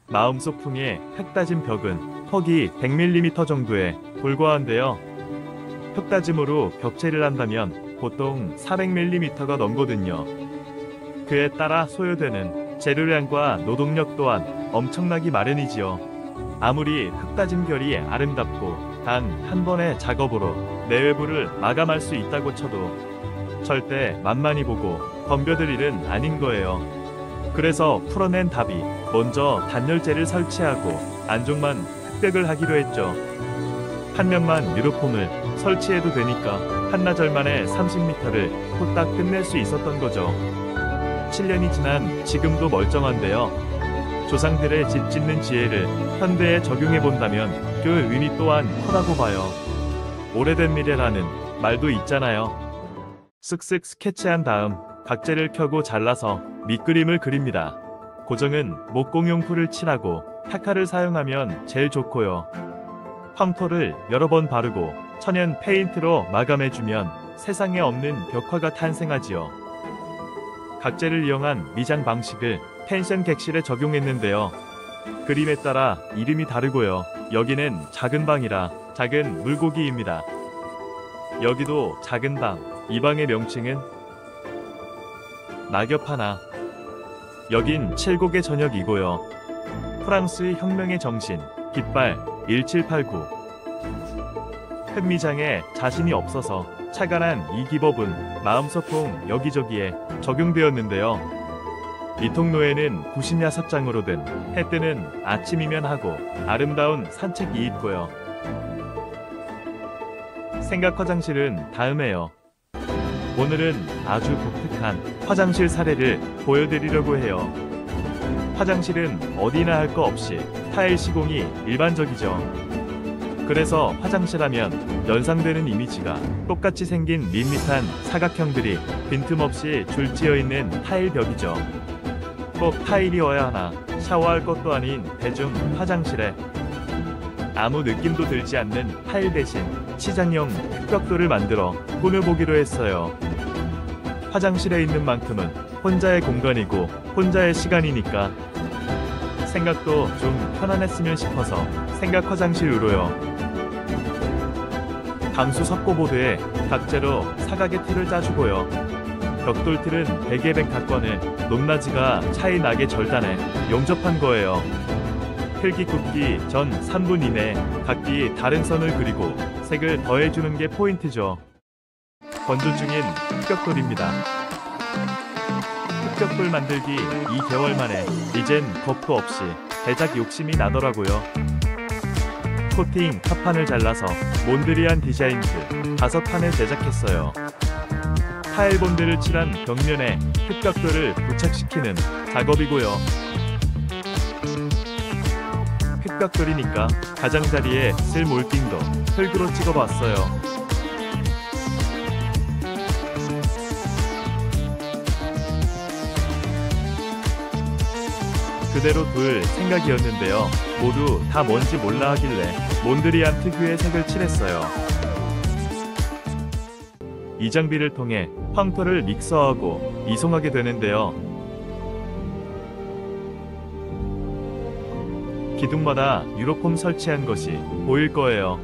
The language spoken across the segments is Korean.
마음속 풍의 흙 따진 벽은 폭이 100mm 정도에 불과한데요. 흙 따짐으로 벽체를 한다면 보통 400mm가 넘거든요. 그에 따라 소요되는 재료량과 노동력 또한 엄청나기 마련이지요. 아무리 흙 따짐 결이 아름답고 단 한 번의 작업으로 내외부를 마감할 수 있다고 쳐도 절대 만만히 보고 덤벼들 일은 아닌 거예요. 그래서 풀어낸 답이 먼저 단열재를 설치하고 안쪽만 흙벽을 하기로 했죠. 한 명만 유로폼을 설치해도 되니까 한나절 만에 30m를 후딱 끝낼 수 있었던 거죠. 7년이 지난 지금도 멀쩡한데요. 조상들의 집 짓는 지혜를 현대에 적용해 본다면 그 의미 또한 커다고 봐요. 오래된 미래라는 말도 있잖아요. 쓱쓱 스케치한 다음 각재를 켜고 잘라서 밑그림을 그립니다. 고정은 목공용풀을 칠하고 타카를 사용하면 제일 좋고요. 황토를 여러 번 바르고 천연 페인트로 마감해주면 세상에 없는 벽화가 탄생하지요. 각재를 이용한 미장 방식을 펜션 객실에 적용했는데요. 그림에 따라 이름이 다르고요. 여기는 작은 방이라 작은 물고기입니다. 여기도 작은 방, 이 방의 명칭은 낙엽 하나. 여긴 칠곡의 저녁이고요. 프랑스의 혁명의 정신, 깃발 1789. 흑미장에 자신이 없어서 차관한 이 기법은 마음소풍 여기저기에 적용되었는데요. 이통로에는 96장으로 된 해 뜨는 아침이면 하고 아름다운 산책이 있고요. 생각 화장실은 다음에요. 오늘은 아주 독특한 화장실 사례를 보여드리려고 해요. 화장실은 어디나 할 거 없이 타일 시공이 일반적이죠. 그래서 화장실 하면 연상되는 이미지가 똑같이 생긴 밋밋한 사각형들이 빈틈없이 줄지어 있는 타일 벽이죠. 꼭 타일이어야 하나 샤워할 것도 아닌 대중 화장실에 아무 느낌도 들지 않는 타일 대신 치장용 흙벽돌을 만들어 꾸며보기로 했어요. 화장실에 있는 만큼은 혼자의 공간이고 혼자의 시간이니까 생각도 좀 편안했으면 싶어서 생각 화장실으로요. 방수 석고보드에 각재로 사각의 틀을 짜주고요. 벽돌 틀은 베개 100가건을 높낮이가 차이 나게 절단해 용접한 거예요. 필기 굽기 전 3분 이내 각기 다른 선을 그리고 색을 더해주는 게 포인트죠. 건조 중인 흙벽돌입니다. 흙벽돌 만들기 2개월 만에 이젠 겁도 없이 대작 욕심이 나더라고요. 코팅 합판을 잘라서 몬드리안 디자인트 5판을 제작했어요. 타일 본드를 칠한 벽면에 흙벽돌을 부착시키는 작업이고요. 흙벽돌이니까 가장자리에 쓸 몰딩도 흙으로 찍어봤어요. 그대로 둘 생각이었는데요. 모두 다 뭔지 몰라 하길래 몬드리안 특유의 색을 칠했어요. 이 장비를 통해 황토를 믹서하고 이송하게 되는데요. 기둥마다 유로폼 설치한 것이 보일 거예요.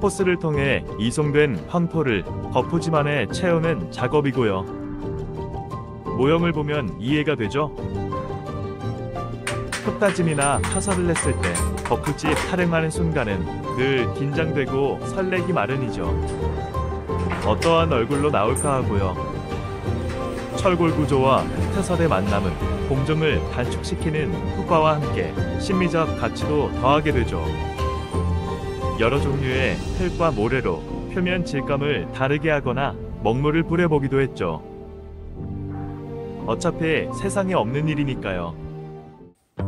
호스를 통해 이송된 황토를 거푸집안에 채우는 작업이고요. 모형을 보면 이해가 되죠? 흙다짐이나 타설을 했을 때 거푸집 타령하는 순간은 늘 긴장되고 설레기 마련이죠. 어떠한 얼굴로 나올까 하고요. 철골 구조와 흙타설의 만남은 공정을 단축시키는 효과와 함께 심미적 가치도 더하게 되죠. 여러 종류의 흙과 모래로 표면 질감을 다르게 하거나 먹물을 뿌려보기도 했죠. 어차피 세상에 없는 일이니까요.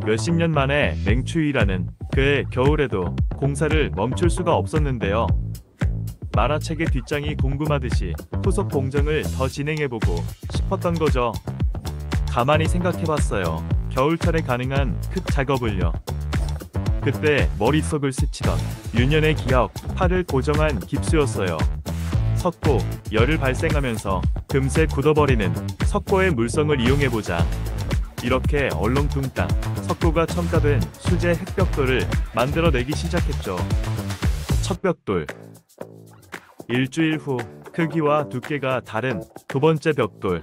몇십 년 만에 맹추위라는 그해 겨울에도 공사를 멈출 수가 없었는데요. 만화책의 뒷장이 궁금하듯이 후속 공정을 더 진행해보고 싶었던 거죠. 가만히 생각해봤어요. 겨울철에 가능한 흙 작업을요. 그때 머릿속을 스치던 유년의 기억, 팔을 고정한 깁스였어요. 석고, 열을 발생하면서 금세 굳어버리는 석고의 물성을 이용해보자. 이렇게 얼렁뚱땅 석고가 첨가된 수제 흑벽돌을 만들어내기 시작했죠. 척벽돌. 일주일 후 크기와 두께가 다른 두 번째 벽돌.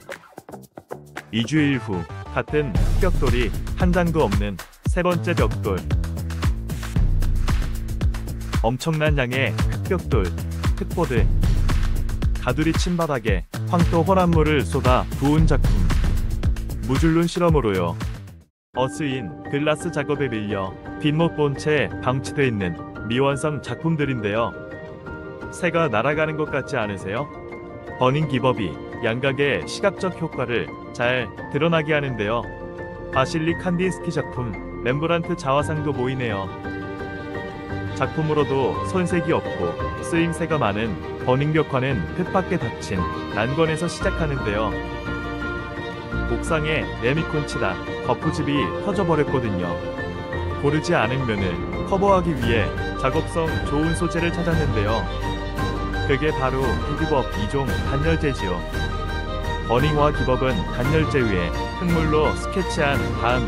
2주일 후 같은 흑벽돌이 한 장도 없는 세 번째 벽돌. 엄청난 양의 흑벽돌, 흑보드, 가두리 침바닥에 황토 혼합물을 쏟아 부은 작품. 무줄눈 실험으로요. 어스인 글라스 작업에 밀려 뒷못 본 채 방치돼 있는 미완성 작품들인데요. 새가 날아가는 것 같지 않으세요? 버닝 기법이 양각의 시각적 효과를 잘 드러나게 하는데요. 바실리 칸딘스키 작품, 렘브란트 자화상도 보이네요. 작품으로도 손색이 없고 쓰임새가 많은 버닝 벽화는 뜻밖의 닫힌 난관에서 시작하는데요. 옥상에 레미콘 치다 거푸집이 터져버렸거든요. 고르지 않은 면을 커버하기 위해 작업성 좋은 소재를 찾았는데요. 그게 바로 기법 2종 단열재지요. 버닝화 기법은 단열재 위에 흙물로 스케치한 다음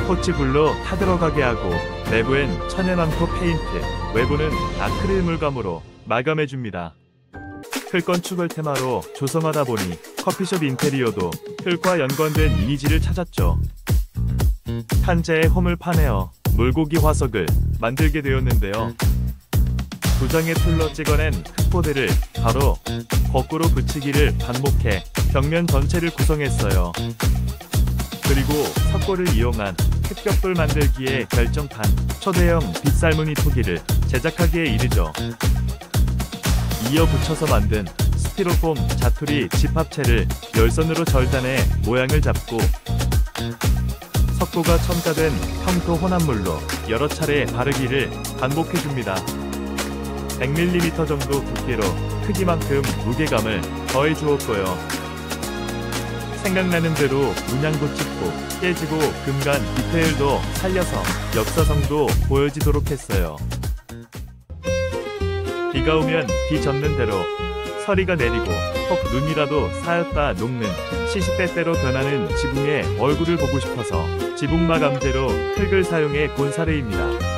토치불로 타들어가게 하고 내부엔 천연암토 페인트, 외부는 아크릴 물감으로 마감해줍니다. 흙 건축을 테마로 조성하다 보니 커피숍 인테리어도 흙과 연관된 이미지를 찾았죠. 탄재의 홈을 파내어 물고기 화석을 만들게 되었는데요. 두 장의 툴로 찍어낸 흙보드를 바로 거꾸로 붙이기를 반복해 벽면 전체를 구성했어요. 그리고 석고를 이용한 흑벽돌 만들기에 결정판 초대형 빗살무늬 토기를 제작하기에 이르죠. 이어 붙여서 만든 스티로폼 자투리 집합체를 열선으로 절단해 모양을 잡고 석고가 첨가된 황토 혼합물로 여러 차례 바르기를 반복해줍니다. 100mm 정도 두께로 크기만큼 무게감을 더해주었고요. 생각나는 대로 문양도 찍고 깨지고 금간 디테일도 살려서 역사성도 보여지도록 했어요. 비가 오면 비 젖는 대로 서리가 내리고 혹 눈이라도 쌓였다 녹는 시시때때로 변하는 지붕의 얼굴을 보고 싶어서 지붕 마감재로 흙을 사용해 본 사례입니다.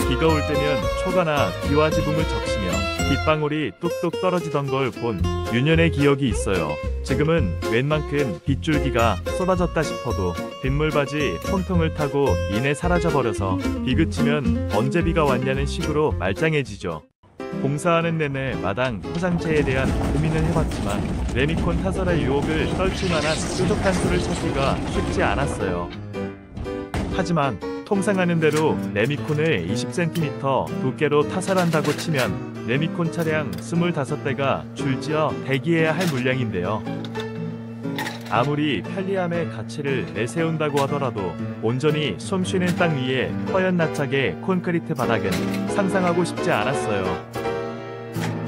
비가 올 때면 초가나 비와 지붕을 적시며 빗방울이 뚝뚝 떨어지던 걸 본 유년의 기억이 있어요. 지금은 웬만큼 빗줄기가 쏟아졌다 싶어도 빗물바지 통통을 타고 이내 사라져버려서 비 그치면 언제 비가 왔냐는 식으로 말짱해지죠. 공사하는 내내 마당 포장재에 대한 고민을 해봤지만 레미콘 타설의 유혹을 떨칠 만한 뾰족한 수를 찾기가 쉽지 않았어요. 하지만 통상하는 대로 레미콘을 20cm 두께로 타설한다고 치면 레미콘 차량 25대가 줄지어 대기해야 할 물량인데요. 아무리 편리함의 가치를 내세운다고 하더라도 온전히 숨쉬는 땅 위에 허연 납작의 콘크리트 바닥은 상상하고 싶지 않았어요.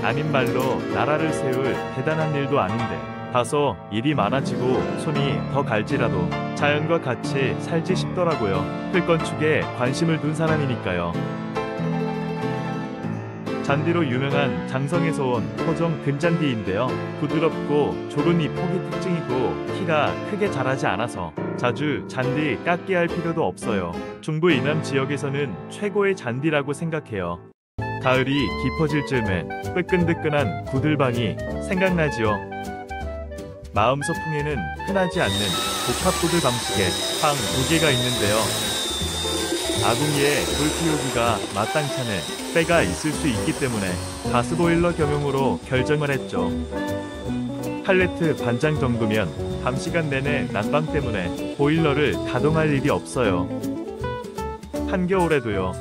아닌 말로 나라를 세울 대단한 일도 아닌데 다소 일이 많아지고 손이 더 갈지라도 자연과 같이 살지 싶더라고요. 흙건축에 관심을 둔 사람이니까요. 잔디로 유명한 장성에서 온 토종 금잔디인데요. 부드럽고 좁은 잎폭이 특징이고 키가 크게 자라지 않아서 자주 잔디 깎기 할 필요도 없어요. 중부 이남 지역에서는 최고의 잔디라고 생각해요. 가을이 깊어질 즈음에 뜨끈뜨끈한 구들방이 생각나지요. 마음 소풍에는 흔하지 않는 복합구들 방식에 방 2개가 있는데요. 아궁이에 불 피우기가 마땅찮을 때가 있을 수 있기 때문에 가스보일러 겸용으로 결정을 했죠. 팔레트 반장 정도면 밤 시간 내내 난방 때문에 보일러를 가동할 일이 없어요. 한겨울에도요.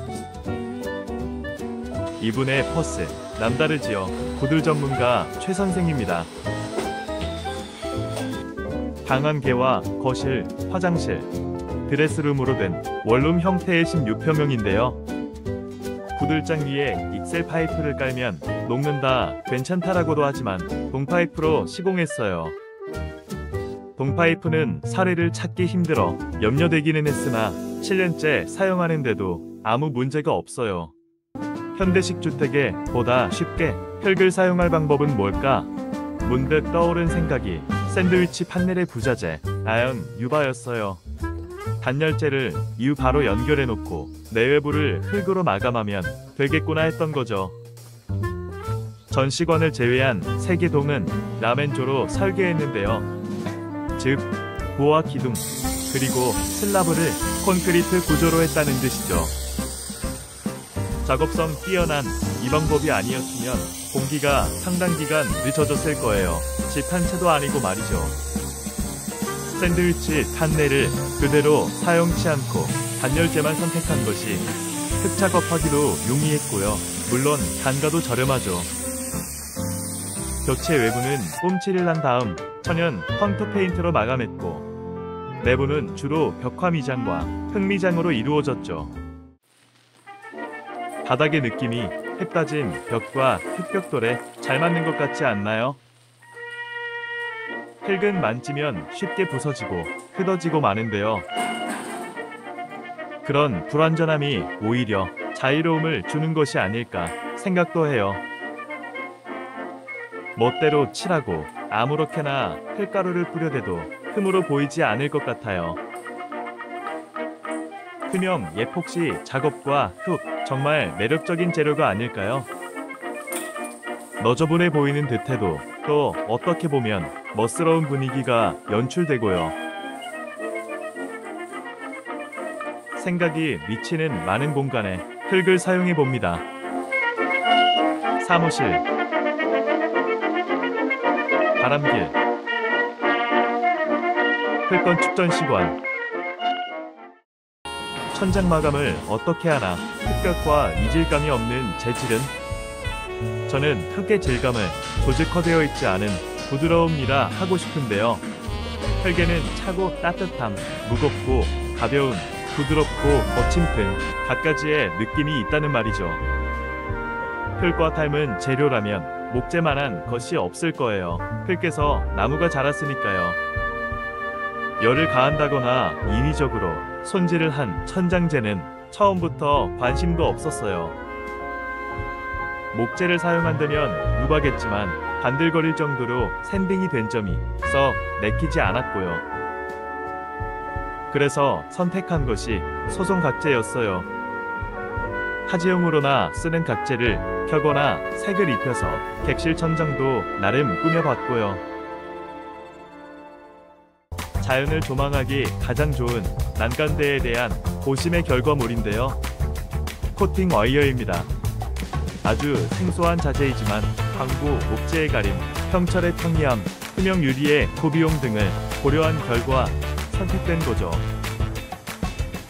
이분의 퍼스 남다르지요. 구들 전문가 최 선생입니다. 방 1개와 거실, 화장실, 드레스룸으로 된 원룸 형태의 16평형인데요. 구들장 위에 익셀 파이프를 깔면 녹는다 괜찮다라고도 하지만 동파이프로 시공했어요. 동파이프는 사례를 찾기 힘들어 염려되기는 했으나 7년째 사용하는데도 아무 문제가 없어요. 현대식 주택에 보다 쉽게 흙을 사용할 방법은 뭘까? 문득 떠오른 생각이 샌드위치 판넬의 부자재 아연 유바였어요. 단열재를 이후 바로 연결해 놓고 내외부를 흙으로 마감하면 되겠구나 했던 거죠. 전시관을 제외한 3개 동은 라멘조로 설계했는데요. 즉, 보와 기둥, 그리고 슬라브를 콘크리트 구조로 했다는 뜻이죠. 작업성 뛰어난 이 방법이 아니었으면 공기가 상당 기간 늦어졌을 거예요. 집 한 채도 아니고 말이죠. 샌드위치 판넬을 그대로 사용치 않고 단열재만 선택한 것이 흙 작업하기도 용이했고요. 물론 단가도 저렴하죠. 벽체 외부는 꼼칠을 한 다음 천연 펑크 페인트로 마감했고 내부는 주로 벽화 미장과 흙 미장으로 이루어졌죠. 바닥의 느낌이 햇따진 벽과 흙벽돌에 잘 맞는 것 같지 않나요? 흙은 만지면 쉽게 부서지고 흩어지고 마는데요. 그런 불완전함이 오히려 자유로움을 주는 것이 아닐까 생각도 해요. 멋대로 칠하고 아무렇게나 흙가루를 뿌려대도 흠으로 보이지 않을 것 같아요. 투명 예폭시 작업과 흙, 정말 매력적인 재료가 아닐까요? 너저분해 보이는 듯해도 또 어떻게 보면 멋스러운 분위기가 연출되고요. 생각이 미치는 많은 공간에 흙을 사용해 봅니다. 사무실, 바람길, 흙건축전시관. 천장 마감을 어떻게 하나 흙벽과 이질감이 없는 재질은? 저는 흙의 질감을 조직화되어 있지 않은 부드러움이라 하고 싶은데요. 흙에는 차고 따뜻함, 무겁고 가벼운, 부드럽고 거친 등 갖가지의 느낌이 있다는 말이죠. 흙과 닮은 재료라면 목재만한 것이 없을 거예요. 흙에서 나무가 자랐으니까요. 열을 가한다거나 인위적으로 손질을 한 천장재는 처음부터 관심도 없었어요. 목재를 사용한다면 유박했지만 반들거릴 정도로 샌딩이 된 점이 썩 내키지 않았고요. 그래서 선택한 것이 소송 각재였어요. 타지용으로나 쓰는 각재를 켜거나 색을 입혀서 객실 천장도 나름 꾸며봤고요. 자연을 조망하기 가장 좋은 난간대에 대한 고심의 결과물인데요. 코팅 와이어입니다. 아주 생소한 자재이지만 방부, 목재의 가림, 평철의 평이함, 투명 유리의 고비용 등을 고려한 결과 선택된 거죠.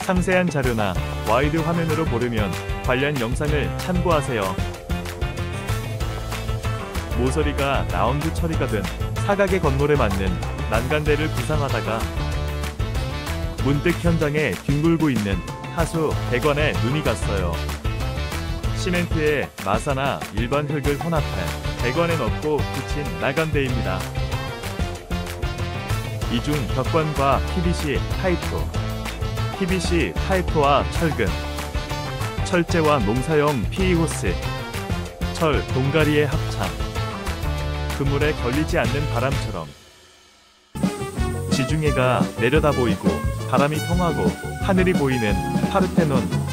상세한 자료나 와이드 화면으로 보려면 관련 영상을 참고하세요. 모서리가 라운드 처리가 된 사각의 건물에 맞는 난간대를 구상하다가 문득 현장에 뒹굴고 있는 하수 배관에 눈이 갔어요. 시멘트에 마사나 일반 흙을 혼합해 배관에 넣고 붙인 난간대입니다. 이중 벽관과 PVC 파이프, PVC 파이프와 철근, 철제와 농사용 PE-호스, 철 동가리의 합참, 그물에 걸리지 않는 바람처럼 지중해가 내려다 보이고 바람이 통하고 하늘이 보이는 파르테논.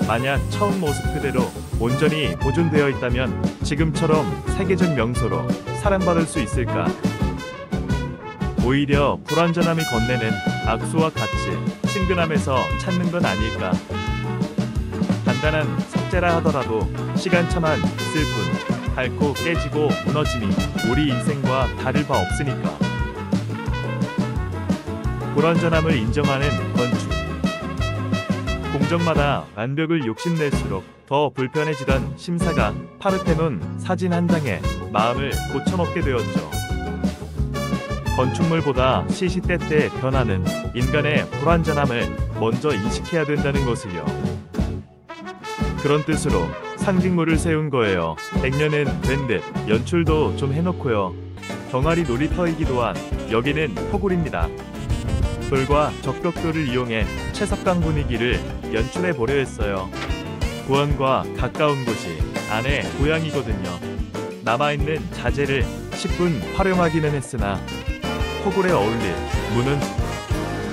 만약 처음 모습 그대로 온전히 보존되어 있다면 지금처럼 세계적 명소로 사랑받을 수 있을까? 오히려 불완전함이 건네는 악수와 같이 친근함에서 찾는 건 아닐까? 단단한 석재라 하더라도 시간차만 있을 뿐 닳고 깨지고 무너짐이 우리 인생과 다를 바 없으니까. 불완전함을 인정하는 건축. 공정마다 완벽을 욕심낼수록 더 불편해지던 심사가 파르테논 사진 한 장에 마음을 고쳐먹게 되었죠. 건축물보다 시시때때 변하는 인간의 불완전함을 먼저 인식해야 된다는 것을요. 그런 뜻으로 상징물을 세운 거예요. 100년은 된 듯 연출도 좀 해놓고요. 병아리 놀이터이기도 한 여기는 터굴입니다. 돌과 적벽돌을 이용해 채석강 분위기를 연출해 보려 했어요. 구원과 가까운 곳이 안에 고향이거든요. 남아있는 자재를 10분 활용하기는 했으나 터굴에 어울릴 문은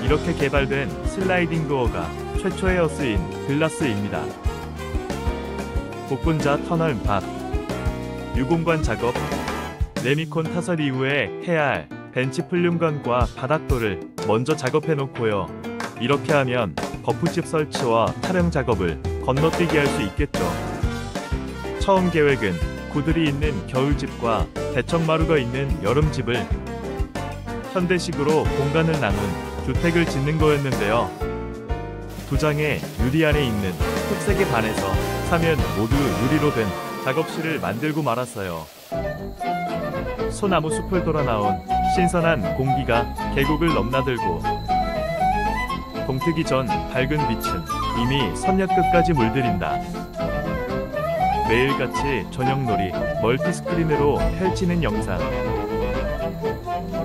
이렇게 개발된 슬라이딩 도어가 최초에 쓰인 글라스입니다. 복분자 터널 밖 유공관 작업 레미콘 타설 이후에 해야 할 벤치 풀륜관과 바닥돌을 먼저 작업해 놓고요. 이렇게 하면 버프집 설치와 타령 작업을 건너뛰기 할 수 있겠죠. 처음 계획은 구들이 있는 겨울집과 대청마루가 있는 여름집을 현대식으로 공간을 나눈 주택을 짓는 거였는데요. 두 장의 유리 안에 있는 흑색에 반해서 사면 모두 유리로 된 작업실을 만들고 말았어요. 소나무 숲을 돌아 나온 신선한 공기가 계곡을 넘나들고 동트기 전 밝은 빛은 이미 선녀 끝까지 물들인다. 매일같이 저녁놀이 멀티스크린으로 펼치는 영상.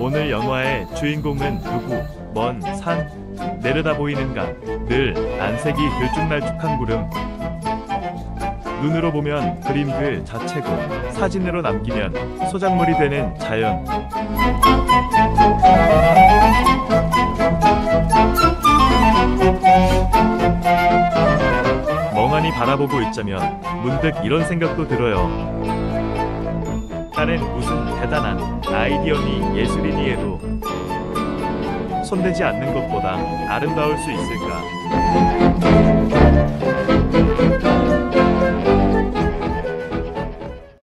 오늘 영화의 주인공은 누구? 먼 산, 내려다 보이는 강, 늘 안색이 들쭉날쭉한 구름. 눈으로 보면 그림 그 자체고 사진으로 남기면 소장물이 되는 자연. 멍하니 바라보고 있자면 문득 이런 생각도 들어요. 딸은 무슨 대단한 아이디어니 예술이니 해도 손대지 않는 것보다 아름다울 수 있을까?